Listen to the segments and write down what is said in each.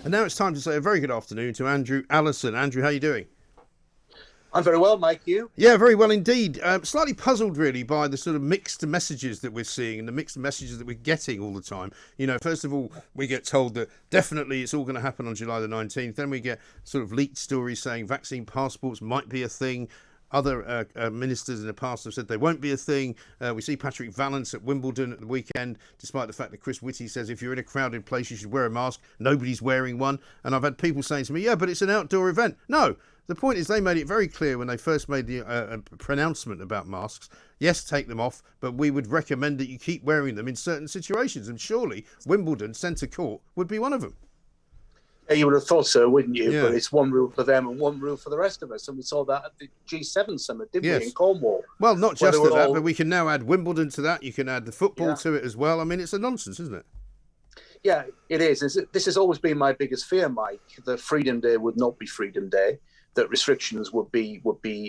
And now it's time to say a very good afternoon to Andrew Allison. Andrew, how are you doing? I'm very well, Mike. You? Yeah, very well indeed. Slightly puzzled, really, by the sort of mixed messages that we're seeing and the mixed messages that we're getting all the time. You know, first of all, we get told that definitely it's all going to happen on July the 19th. Then we get sort of leaked stories saying vaccine passports might be a thing. Other ministers in the past have said they won't be a thing. We see Patrick Vallance at Wimbledon at the weekend, despite the fact that Chris Whitty says if you're in a crowded place, you should wear a mask. Nobody's wearing one. And I've had people saying to me, yeah, but it's an outdoor event. No, the point is they made it very clear when they first made the pronouncement about masks. Yes, take them off, but we would recommend that you keep wearing them in certain situations. And surely Wimbledon Centre Court would be one of them. Yeah, you would have thought so, wouldn't you? Yeah. But it's one rule for them and one rule for the rest of us. And we saw that at the G7 summit, didn't Yes. we, in Cornwall? Well, not just to that, all... but we can now add Wimbledon to that. You can add the football to it as well. I mean, it's a nonsense, isn't it? Yeah, it is. This has always been my biggest fear, Mike. That Freedom Day would not be Freedom Day. That restrictions would be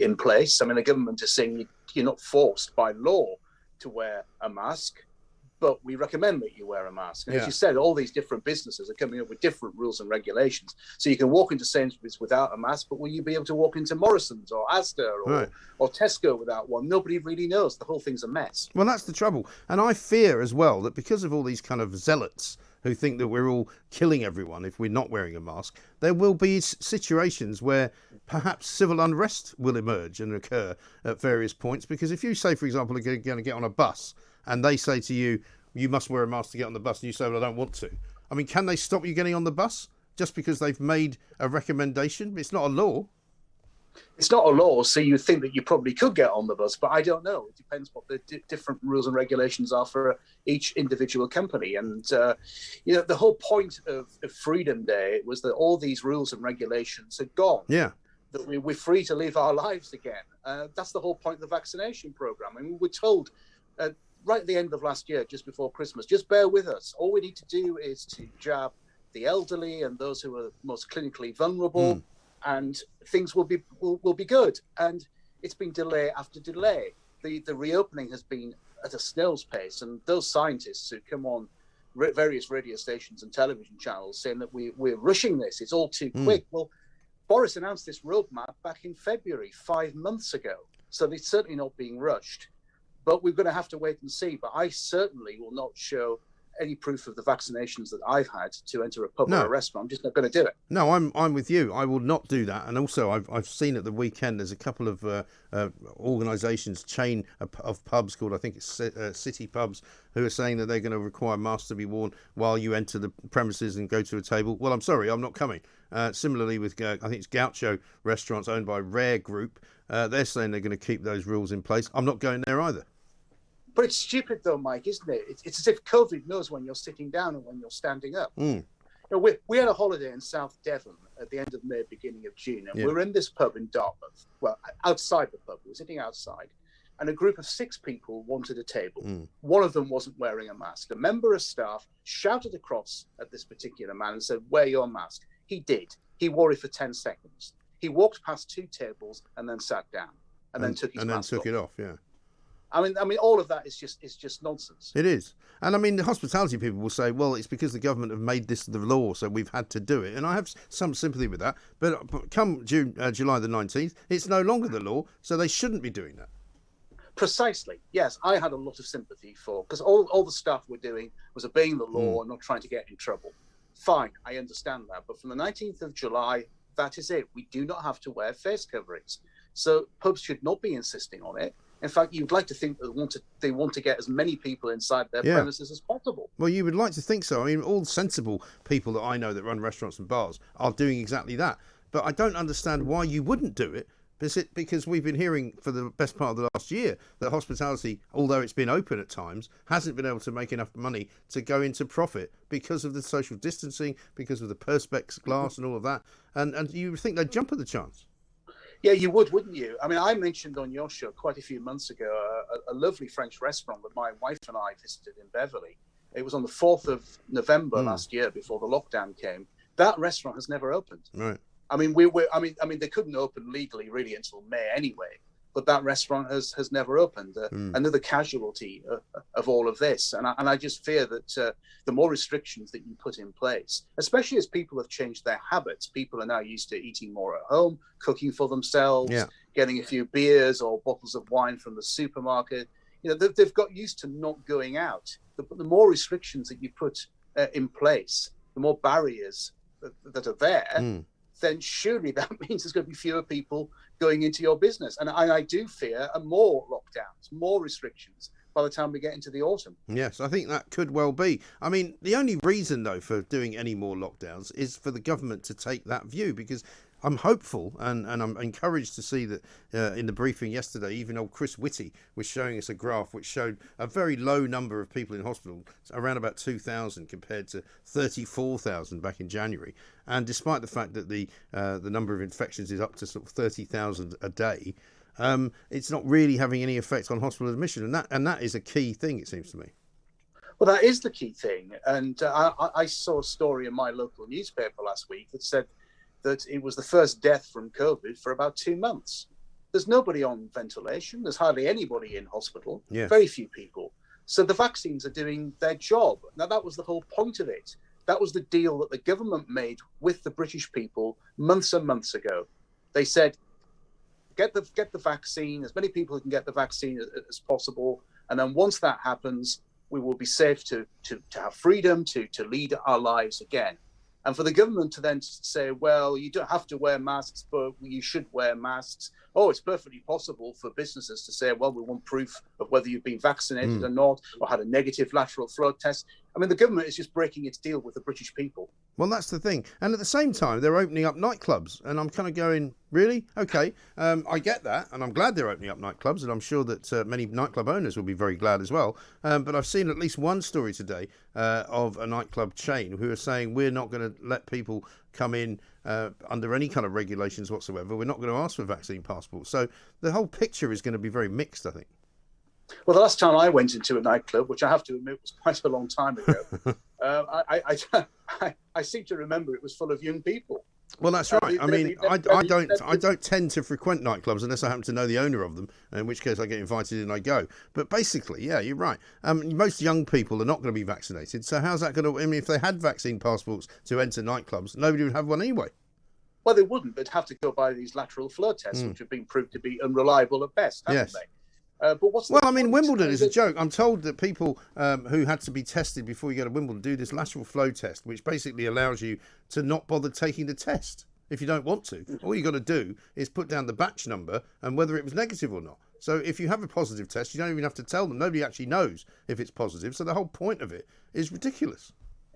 in place. I mean, the government is saying you're not forced by law to wear a mask, but we recommend that you wear a mask. And as you said, all these different businesses are coming up with different rules and regulations. So you can walk into Sainsbury's without a mask, but will you be able to walk into Morrison's or Asda or Tesco without one? Nobody really knows. The whole thing's a mess. Well, that's the trouble. And I fear as well that because of all these kind of zealots who think that we're all killing everyone if we're not wearing a mask, there will be situations where perhaps civil unrest will emerge and occur at various points. Because if you say, for example, you're going to get on a bus and they say to you, you must wear a mask to get on the bus, and you say, well, I don't want to. I mean, can they stop you getting on the bus just because they've made a recommendation? It's not a law. It's not a law, so you think that you probably could get on the bus, but I don't know. It depends what the different rules and regulations are for each individual company. And, the whole point of Freedom Day was that all these rules and regulations had gone. Yeah. That we're free to live our lives again. That's the whole point of the vaccination program. I mean, we were told right at the end of last year, just before Christmas, just bear with us. All we need to do is to jab the elderly and those who are most clinically vulnerable, and things will be good. And it's been delay after delay. The reopening has been at a snail's pace, and those scientists who come on various radio stations and television channels saying that we're rushing this, it's all too quick. Well, Boris announced this roadmap back in February, 5 months ago. So it's certainly not being rushed. But we're going to have to wait and see. But I certainly will not show any proof of the vaccinations that I've had to enter a pub or a restaurant. I'm just not going to do it. No, I'm with you. I will not do that. And also, I've seen at the weekend there's a couple of organisations, chain of pubs called, I think it's City Pubs, who are saying that they're going to require masks to be worn while you enter the premises and go to a table. Well, I'm sorry, I'm not coming. Similarly with, I think it's Gaucho restaurants owned by Rare Group. They're saying they're going to keep those rules in place. I'm not going there either. But it's stupid, though, Mike, isn't it? It's as if COVID knows when you're sitting down and when you're standing up. You know, we had a holiday in South Devon at the end of May, beginning of June, and we were in this pub in Dartmouth. Well, outside the pub, we were sitting outside, and a group of 6 people wanted a table. One of them wasn't wearing a mask. A member of staff shouted across at this particular man and said, "Wear your mask." He did. He wore it for 10 seconds. He walked past 2 tables and then sat down, and then took his mask off. And then took it off, yeah. I mean, all of that is just nonsense. It is. And I mean, the hospitality people will say, well, it's because the government have made this the law, so we've had to do it. And I have some sympathy with that. But come July the 19th, it's no longer the law, so they shouldn't be doing that. Precisely. Yes, I had a lot of sympathy for, because all the stuff we're doing was obeying the law and not trying to get in trouble. Fine, I understand that. But from the 19th of July, that is it. We do not have to wear face coverings. So pubs should not be insisting on it. In fact, you'd like to think that they want to get as many people inside their premises as possible. Well, you would like to think so. I mean, all sensible people that I know that run restaurants and bars are doing exactly that. But I don't understand why you wouldn't do it. Because we've been hearing for the best part of the last year that hospitality, although it's been open at times, hasn't been able to make enough money to go into profit because of the social distancing, because of the Perspex glass and all of that. And you would think they'd jump at the chance. Yeah, you would, wouldn't you? I mean, I mentioned on your show quite a few months ago a lovely French restaurant that my wife and I visited in Beverley. It was on the 4th of November last year before the lockdown came. That restaurant has never opened. Right. I mean, they couldn't open legally really until May anyway. but that restaurant has never opened. Another casualty of all of this. And I just fear that the more restrictions that you put in place, especially as people have changed their habits, people are now used to eating more at home, cooking for themselves, getting a few beers or bottles of wine from the supermarket. They've got used to not going out. The more restrictions that you put in place, the more barriers that are there, then surely that means there's going to be fewer people going into your business. And I do fear more lockdowns, more restrictions by the time we get into the autumn. Yes, I think that could well be. I mean, the only reason, though, for doing any more lockdowns is for the government to take that view, because I'm hopeful and I'm encouraged to see that in the briefing yesterday, even old Chris Whitty was showing us a graph which showed a very low number of people in hospital, around about 2,000 compared to 34,000 back in January. And despite the fact that the number of infections is up to sort of 30,000 a day, it's not really having any effect on hospital admission. And that is a key thing, it seems to me. Well, that is the key thing. And I saw a story in my local newspaper last week that said that it was the first death from COVID for about 2 months. There's nobody on ventilation. There's hardly anybody in hospital. Yes. Very few people. So the vaccines are doing their job. Now, that was the whole point of it. That was the deal that the government made with the British people months and months ago. They said, get the vaccine, as many people who can get the vaccine as possible. And then once that happens, we will be safe to have freedom, to lead our lives again. And for the government to then say, well, you don't have to wear masks, but you should wear masks. Oh, it's perfectly possible for businesses to say, well, we want proof of whether you've been vaccinated or not, or had a negative lateral flow test. I mean, the government is just breaking its deal with the British people. Well, that's the thing. And at the same time, they're opening up nightclubs. And I'm kind of going, really? Okay, I get that. And I'm glad they're opening up nightclubs. And I'm sure that many nightclub owners will be very glad as well. But I've seen at least one story today of a nightclub chain who are saying, we're not going to let people come in under any kind of regulations whatsoever. We're not going to ask for vaccine passports. So the whole picture is going to be very mixed, I think. Well, the last time I went into a nightclub, which I have to admit was quite a long time ago, I seem to remember it was full of young people. Well, that's right. I mean, I don't tend to frequent nightclubs unless I happen to know the owner of them, in which case I get invited and I go. But basically, yeah, you're right. Most young people are not going to be vaccinated. So how's that going to? I mean, if they had vaccine passports to enter nightclubs, nobody would have one anyway. Well, they wouldn't. They'd have to go by these lateral flow tests, which have been proved to be unreliable at best, haven't they? But what's I mean, Wimbledon is a joke. I'm told that people who had to be tested before you go to Wimbledon do this lateral flow test, which basically allows you to not bother taking the test if you don't want to. All you got to do is put down the batch number and whether it was negative or not. So if you have a positive test, you don't even have to tell them. Nobody actually knows if it's positive. So the whole point of it is ridiculous.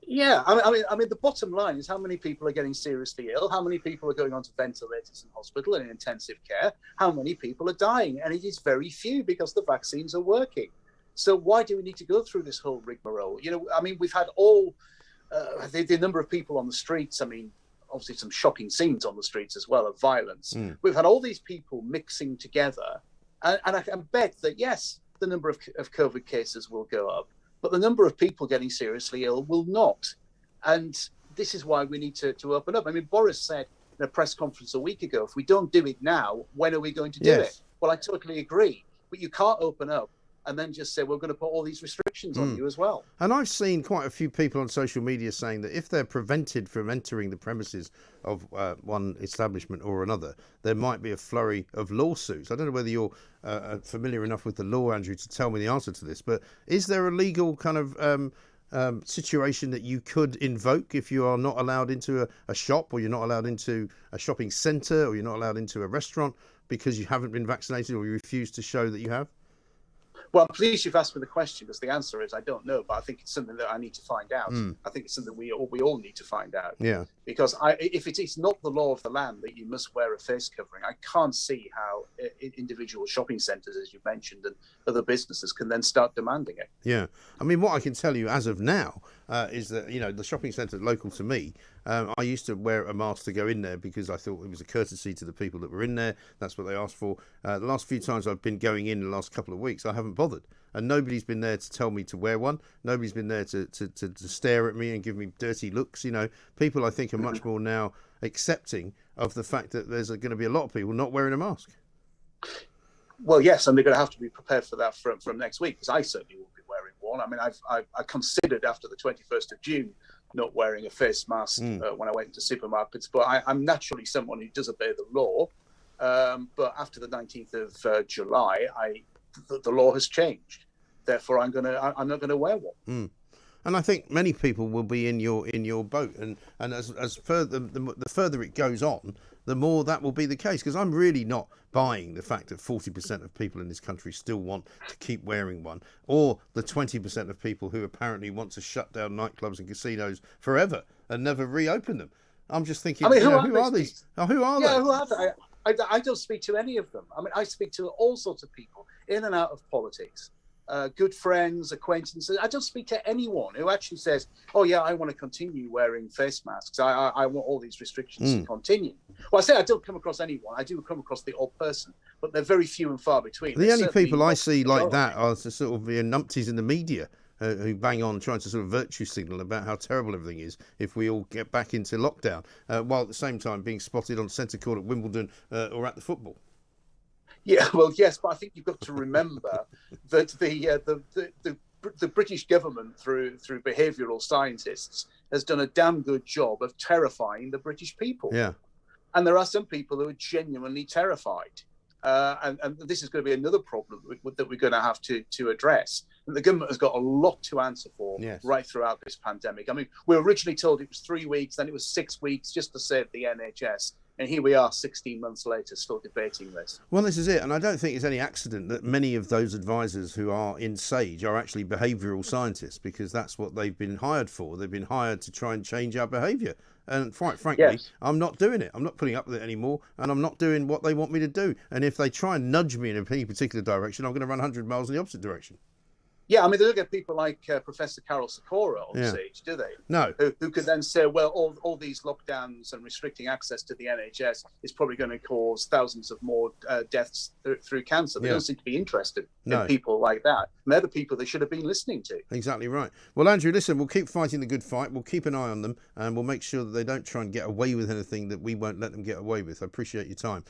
Yeah, I mean, the bottom line is how many people are getting seriously ill, how many people are going onto ventilators in hospital and in intensive care, how many people are dying, and it is very few because the vaccines are working. So why do we need to go through this whole rigmarole? I mean, we've had all the number of people on the streets. I mean, obviously some shocking scenes on the streets as well of violence. We've had all these people mixing together, and I can bet that yes, the number of COVID cases will go up. But the number of people getting seriously ill will not. And this is why we need to open up. I mean, Boris said in a press conference a week ago, if we don't do it now, when are we going to do it? Well, I totally agree. But you can't open up and then just say, we're going to put all these restrictions on you as well. And I've seen quite a few people on social media saying that if they're prevented from entering the premises of one establishment or another, there might be a flurry of lawsuits. I don't know whether you're familiar enough with the law, Andrew, to tell me the answer to this, but is there a legal kind of situation that you could invoke if you are not allowed into a shop, or you're not allowed into a shopping centre, or you're not allowed into a restaurant because you haven't been vaccinated or you refuse to show that you have? Well, I'm pleased you've asked me the question, because the answer is I don't know, but I think it's something that I need to find out. I think it's something we all need to find out. Yeah. Because if it is not the law of the land that you must wear a face covering, I can't see how individual shopping centres, as you mentioned, and other businesses can then start demanding it. Yeah. I mean, what I can tell you as of now is that, the shopping centre local to me, I used to wear a mask to go in there because I thought it was a courtesy to the people that were in there. That's what they asked for. The last few times I've been going in the last couple of weeks, I haven't bothered. And nobody's been there to tell me to wear one. Nobody's been there to stare at me and give me dirty looks. People, I think, are much more now accepting of the fact that there's going to be a lot of people not wearing a mask. Well, yes, and they're going to have to be prepared for that from next week, because I certainly will be wearing one. I mean, I considered after the 21st of June not wearing a face mask when I went into supermarkets, but I'm naturally someone who does obey the law. But after the 19th of July, the law has changed. Therefore, I'm not going to wear one. And I think many people will be in your boat, and as further the further it goes on, the more that will be the case. Because I'm really not buying the fact that 40% of people in this country still want to keep wearing one, or the 20% of people who apparently want to shut down nightclubs and casinos forever and never reopen them. I'm just thinking, I mean, who are these? Who are they? Who are they? I don't speak to any of them. I mean, I speak to all sorts of people in and out of politics. Good friends, acquaintances. I don't speak to anyone who actually says, "Oh yeah, I want to continue wearing face masks. I want all these restrictions to continue." Well, I say I don't come across anyone. I do come across the odd person, but they're very few and far between. The only people I see like that are the sort of numpties in the media who bang on trying to sort of virtue signal about how terrible everything is if we all get back into lockdown, while at the same time being spotted on centre court at Wimbledon or at the football. Yeah, well, yes, but I think you've got to remember that the British government, through behavioural scientists, has done a damn good job of terrifying the British people. Yeah, and there are some people who are genuinely terrified, and this is going to be another problem that we're going to have to address. And the government has got a lot to answer for right throughout this pandemic. I mean, we were originally told it was 3 weeks, then it was 6 weeks just to save the NHS. And here we are 16 months later still debating this. Well, this is it. And I don't think it's any accident that many of those advisors who are in SAGE are actually behavioural scientists, because that's what they've been hired for. They've been hired to try and change our behaviour. And quite frankly, I'm not doing it. I'm not putting up with it anymore. And I'm not doing what they want me to do. And if they try and nudge me in any particular direction, I'm going to run 100 miles in the opposite direction. Yeah, I mean, they don't get people like Professor Carol Sikora on SAGE, do they? No. Who could then say, well, all these lockdowns and restricting access to the NHS is probably going to cause thousands of more deaths through cancer. They don't seem to be interested in people like that. And they're the people they should have been listening to. Exactly right. Well, Andrew, listen, we'll keep fighting the good fight. We'll keep an eye on them, and we'll make sure that they don't try and get away with anything that we won't let them get away with. I appreciate your time.